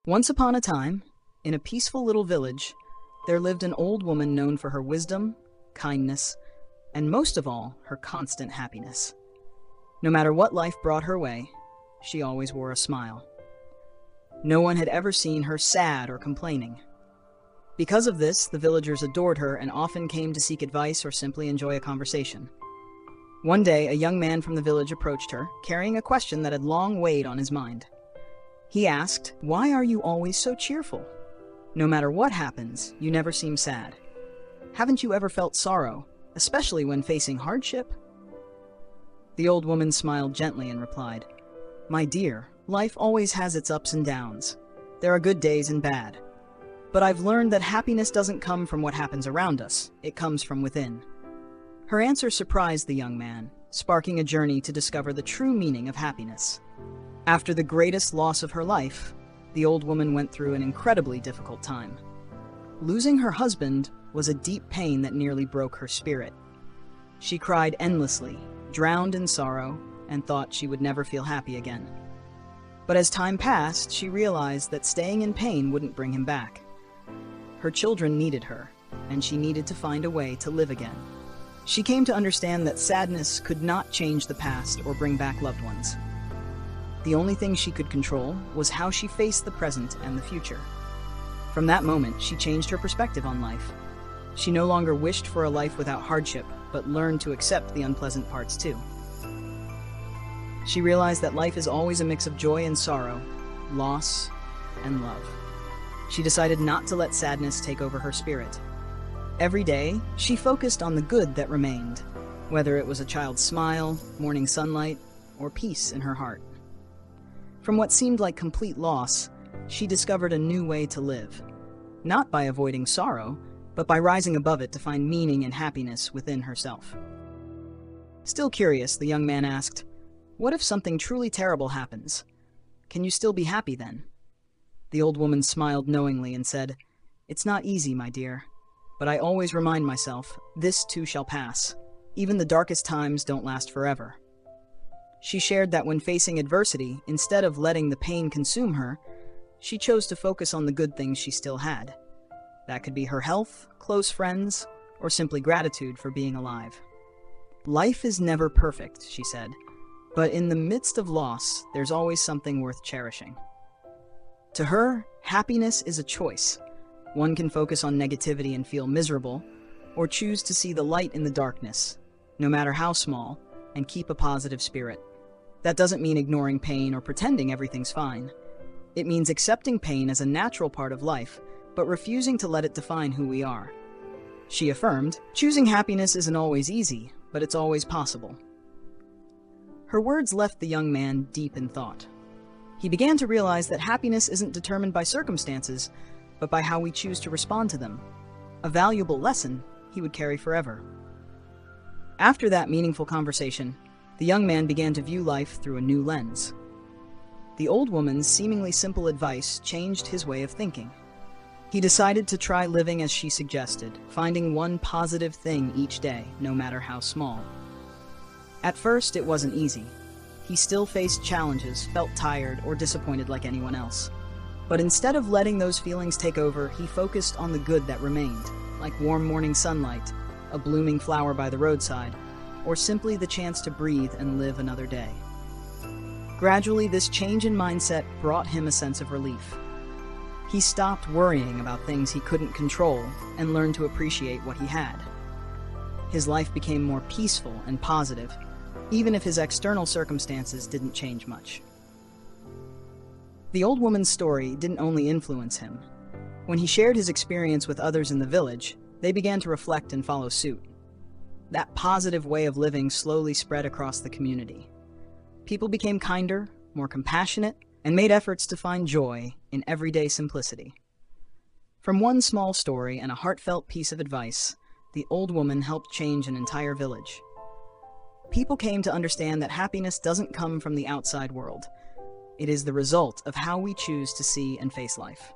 Once upon a time, in a peaceful little village, there lived an old woman known for her wisdom, kindness, and most of all, her constant happiness. No matter what life brought her way, she always wore a smile. No one had ever seen her sad or complaining. Because of this, the villagers adored her and often came to seek advice or simply enjoy a conversation. One day, a young man from the village approached her, carrying a question that had long weighed on his mind. He asked, "Why are you always so cheerful? No matter what happens, you never seem sad. Haven't you ever felt sorrow, especially when facing hardship?" The old woman smiled gently and replied, "My dear, life always has its ups and downs. There are good days and bad. But I've learned that happiness doesn't come from what happens around us, it comes from within." Her answer surprised the young man, sparking a journey to discover the true meaning of happiness. After the greatest loss of her life, the old woman went through an incredibly difficult time. Losing her husband was a deep pain that nearly broke her spirit. She cried endlessly, drowned in sorrow, and thought she would never feel happy again. But as time passed, she realized that staying in pain wouldn't bring him back. Her children needed her, and she needed to find a way to live again. She came to understand that sadness could not change the past or bring back loved ones. The only thing she could control was how she faced the present and the future. From that moment, she changed her perspective on life. She no longer wished for a life without hardship, but learned to accept the unpleasant parts too. She realized that life is always a mix of joy and sorrow, loss and love. She decided not to let sadness take over her spirit. Every day, she focused on the good that remained, whether it was a child's smile, morning sunlight, or peace in her heart. From what seemed like complete loss, she discovered a new way to live, not by avoiding sorrow, but by rising above it to find meaning and happiness within herself. Still curious, the young man asked, "What if something truly terrible happens? Can you still be happy then?" The old woman smiled knowingly and said, "It's not easy, my dear, but I always remind myself, this too shall pass. Even the darkest times don't last forever." She shared that when facing adversity, instead of letting the pain consume her, she chose to focus on the good things she still had. That could be her health, close friends, or simply gratitude for being alive. "Life is never perfect," she said, "but in the midst of loss, there's always something worth cherishing." To her, happiness is a choice. One can focus on negativity and feel miserable, or choose to see the light in the darkness, no matter how small, and keep a positive spirit. That doesn't mean ignoring pain or pretending everything's fine. It means accepting pain as a natural part of life, but refusing to let it define who we are. She affirmed, "Choosing happiness isn't always easy, but it's always possible." Her words left the young man deep in thought. He began to realize that happiness isn't determined by circumstances, but by how we choose to respond to them. A valuable lesson he would carry forever. After that meaningful conversation, the young man began to view life through a new lens. The old woman's seemingly simple advice changed his way of thinking. He decided to try living as she suggested, finding one positive thing each day, no matter how small. At first, it wasn't easy. He still faced challenges, felt tired, or disappointed like anyone else. But instead of letting those feelings take over, he focused on the good that remained, like warm morning sunlight, a blooming flower by the roadside, or simply the chance to breathe and live another day. Gradually, this change in mindset brought him a sense of relief. He stopped worrying about things he couldn't control and learned to appreciate what he had. His life became more peaceful and positive, even if his external circumstances didn't change much. The old woman's story didn't only influence him. When he shared his experience with others in the village, they began to reflect and follow suit. That positive way of living slowly spread across the community. People became kinder, more compassionate, and made efforts to find joy in everyday simplicity. From one small story and a heartfelt piece of advice, the old woman helped change an entire village. People came to understand that happiness doesn't come from the outside world. It is the result of how we choose to see and face life.